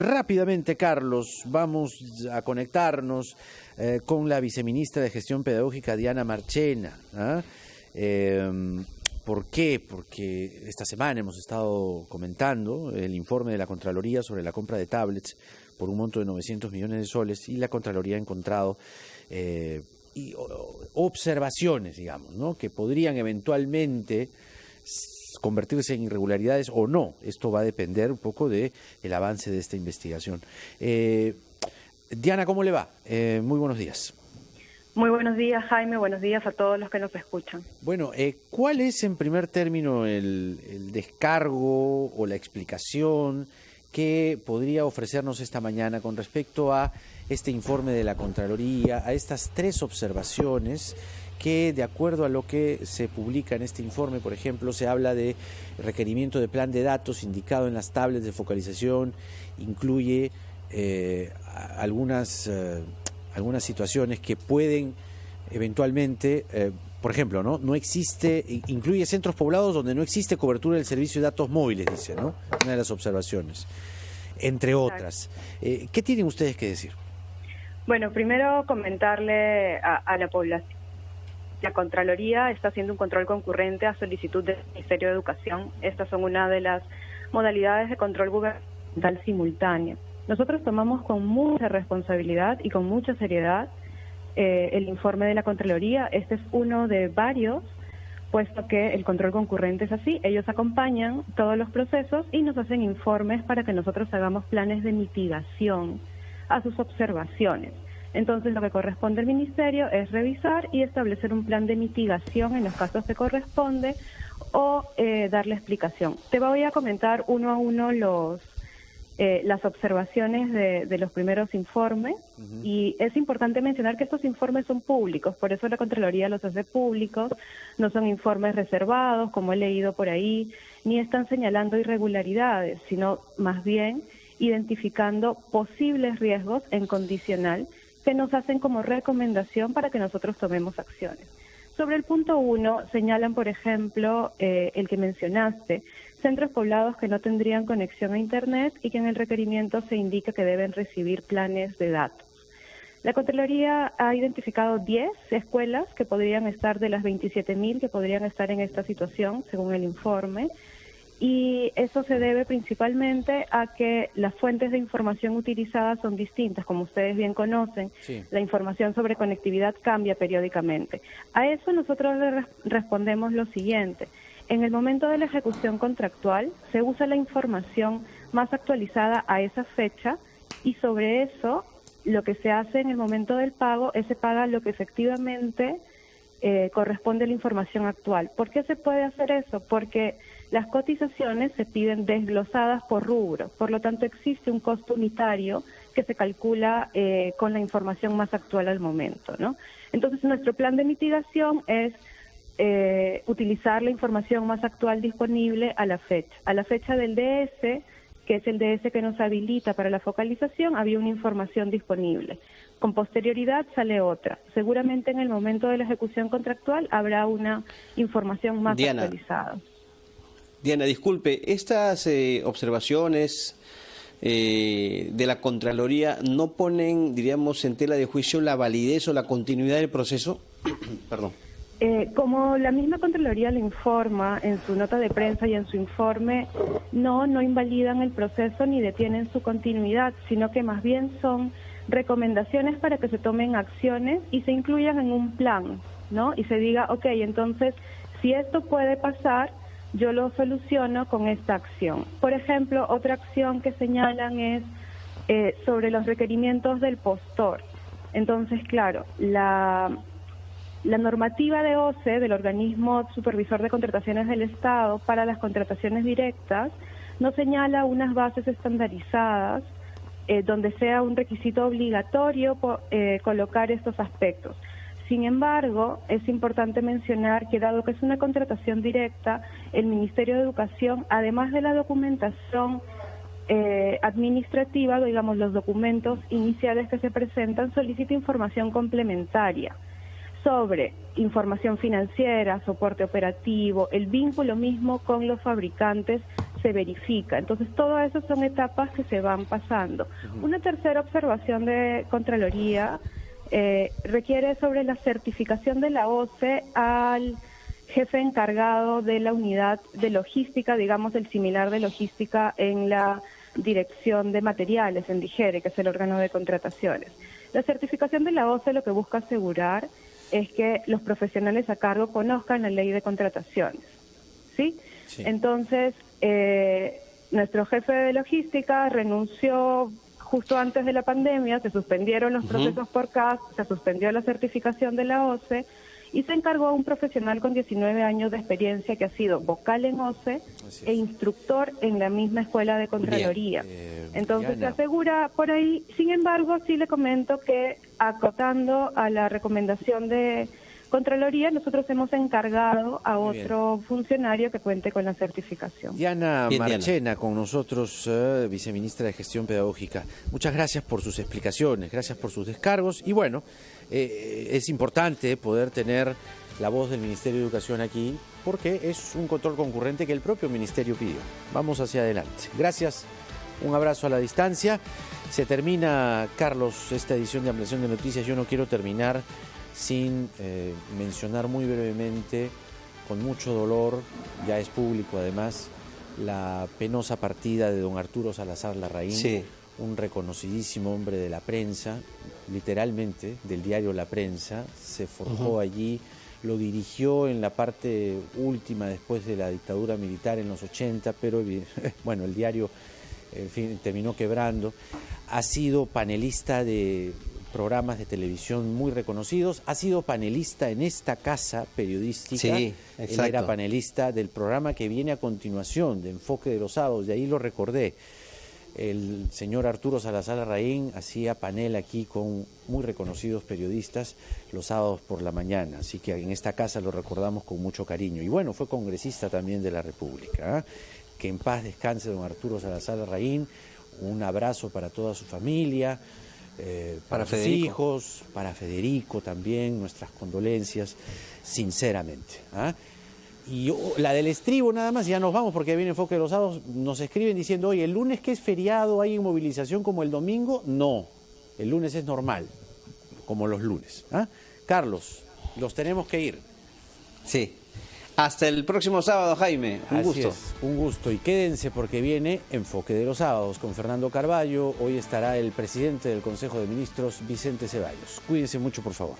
Rápidamente, Carlos, vamos a conectarnos con la viceministra de Gestión Pedagógica, Diana Marchena. ¿Por qué? Porque esta semana hemos estado comentando el informe de la Contraloría sobre la compra de tablets por un monto de 900 millones de soles y la Contraloría ha encontrado observaciones, digamos, ¿no?, que podrían eventualmente convertirse en irregularidades o no. Esto va a depender un poco del avance de esta investigación. Diana, ¿cómo le va? Muy buenos días. Muy buenos días, Jaime. Buenos días a todos los que nos escuchan. Bueno, ¿cuál es en primer término el descargo o la explicación que podría ofrecernos esta mañana con respecto a este informe de la Contraloría, a estas tres observaciones que, de acuerdo a lo que se publica en este informe, por ejemplo, se habla de requerimiento de plan de datos indicado en las tablets de focalización, incluye algunas situaciones que pueden eventualmente, por ejemplo, no existe, incluye centros poblados donde no existe cobertura del servicio de datos móviles, dice, ¿no?, una de las observaciones, entre otras. ¿Qué tienen ustedes que decir? Bueno, primero comentarle a la población. La Contraloría está haciendo un control concurrente a solicitud del Ministerio de Educación. Estas son una de las modalidades de control gubernamental simultáneo. Nosotros tomamos con mucha responsabilidad y con mucha seriedad el informe de la Contraloría. Este es uno de varios, puesto que el control concurrente es así. Ellos acompañan todos los procesos y nos hacen informes para que nosotros hagamos planes de mitigación a sus observaciones. Entonces, lo que corresponde al Ministerio es revisar y establecer un plan de mitigación en los casos que corresponde o darle explicación. Te voy a comentar uno a uno las observaciones de los primeros informes. Y es importante mencionar que estos informes son públicos, por eso la Contraloría los hace públicos, no son informes reservados, como he leído por ahí, ni están señalando irregularidades, sino más bien identificando posibles riesgos en condicional que nos hacen como recomendación para que nosotros tomemos acciones. Sobre el punto 1, señalan, por ejemplo, el que mencionaste, centros poblados que no tendrían conexión a Internet y que en el requerimiento se indica que deben recibir planes de datos. La Contraloría ha identificado 10 escuelas que podrían estar, de las 27.000 que podrían estar en esta situación, según el informe, y eso se debe principalmente a que las fuentes de información utilizadas son distintas, como ustedes bien conocen. Sí. La información sobre conectividad cambia periódicamente. A eso nosotros le respondemos lo siguiente. En el momento de la ejecución contractual se usa la información más actualizada a esa fecha y sobre eso lo que se hace en el momento del pago es se paga lo que efectivamente corresponde a la información actual. ¿Por qué se puede hacer eso? Porque las cotizaciones se piden desglosadas por rubro, por lo tanto existe un costo unitario que se calcula con la información más actual al momento, ¿no? Entonces nuestro plan de mitigación es utilizar la información más actual disponible a la fecha del DS, que es el DS que nos habilita para la focalización, había una información disponible. Con posterioridad sale otra. Seguramente en el momento de la ejecución contractual habrá una información más actualizada. Diana, disculpe, estas observaciones de la Contraloría no ponen, diríamos, en tela de juicio la validez o la continuidad del proceso. Perdón. Como la misma Contraloría le informa en su nota de prensa y en su informe, no invalidan el proceso ni detienen su continuidad, sino que más bien son recomendaciones para que se tomen acciones y se incluyan en un plan, ¿no? Y se diga, ok, entonces, si esto puede pasar, yo lo soluciono con esta acción. Por ejemplo, otra acción que señalan es sobre los requerimientos del postor. Entonces, claro, la normativa de OCE, del Organismo Supervisor de Contrataciones del Estado, para las contrataciones directas, no señala unas bases estandarizadas donde sea un requisito obligatorio colocar estos aspectos. Sin embargo, es importante mencionar que dado que es una contratación directa, el Ministerio de Educación, además de la documentación administrativa, digamos los documentos iniciales que se presentan, solicita información complementaria sobre información financiera, soporte operativo, el vínculo mismo con los fabricantes se verifica. Entonces, todo eso son etapas que se van pasando. Una tercera observación de Contraloría requiere sobre la certificación de la OCE al jefe encargado de la unidad de logística, digamos el similar de logística en la Dirección de Materiales, en DIGERE, que es el órgano de contrataciones. La certificación de la OCE lo que busca asegurar es que los profesionales a cargo conozcan la ley de contrataciones, ¿sí? Sí. Entonces, nuestro jefe de logística renunció justo antes de la pandemia, se suspendieron los procesos por CAS, se suspendió la certificación de la OCE y se encargó a un profesional con 19 años de experiencia que ha sido vocal en OCE e instructor en la misma escuela de Contraloría. Entonces se asegura por ahí. Sin embargo, sí le comento que acotando a la recomendación de Contraloría, nosotros hemos encargado a otro funcionario que cuente con la certificación. Diana Marchena con nosotros, viceministra de Gestión Pedagógica. Muchas gracias por sus explicaciones, gracias por sus descargos y bueno, es importante poder tener la voz del Ministerio de Educación aquí porque es un control concurrente que el propio Ministerio pidió. Vamos hacia adelante. Gracias, un abrazo a la distancia. Se termina, Carlos, esta edición de Ampliación de Noticias. Yo no quiero terminar sin mencionar muy brevemente, con mucho dolor, ya es público además, la penosa partida de don Arturo Salazar Larraín, un reconocidísimo hombre de la prensa, literalmente, del diario La Prensa, se forjó allí, lo dirigió en la parte última después de la dictadura militar en los 80, pero bueno, el diario en fin, terminó quebrando, ha sido panelista de programas de televisión muy reconocidos, ha sido panelista en esta casa periodística, él era panelista del programa que viene a continuación, de Enfoque de los Sábados, de ahí lo recordé, el señor Arturo Salazar Larraín hacía panel aquí con muy reconocidos periodistas los sábados por la mañana, así que en esta casa lo recordamos con mucho cariño, y bueno, fue congresista también de la República, que en paz descanse don Arturo Salazar Larraín, un abrazo para toda su familia, para sus hijos, para Federico también, nuestras condolencias, sinceramente. Y la del estribo nada más, ya nos vamos porque viene Enfoque de los Sábados, nos escriben diciendo, oye, ¿el lunes que es feriado hay movilización como el domingo? No, el lunes es normal, como los lunes. Carlos, los tenemos que ir. Sí. Hasta el próximo sábado, Jaime. Un gusto. Un gusto. Y quédense porque viene Enfoque de los Sábados con Fernando Carballo. Hoy estará el presidente del Consejo de Ministros, Vicente Ceballos. Cuídense mucho, por favor.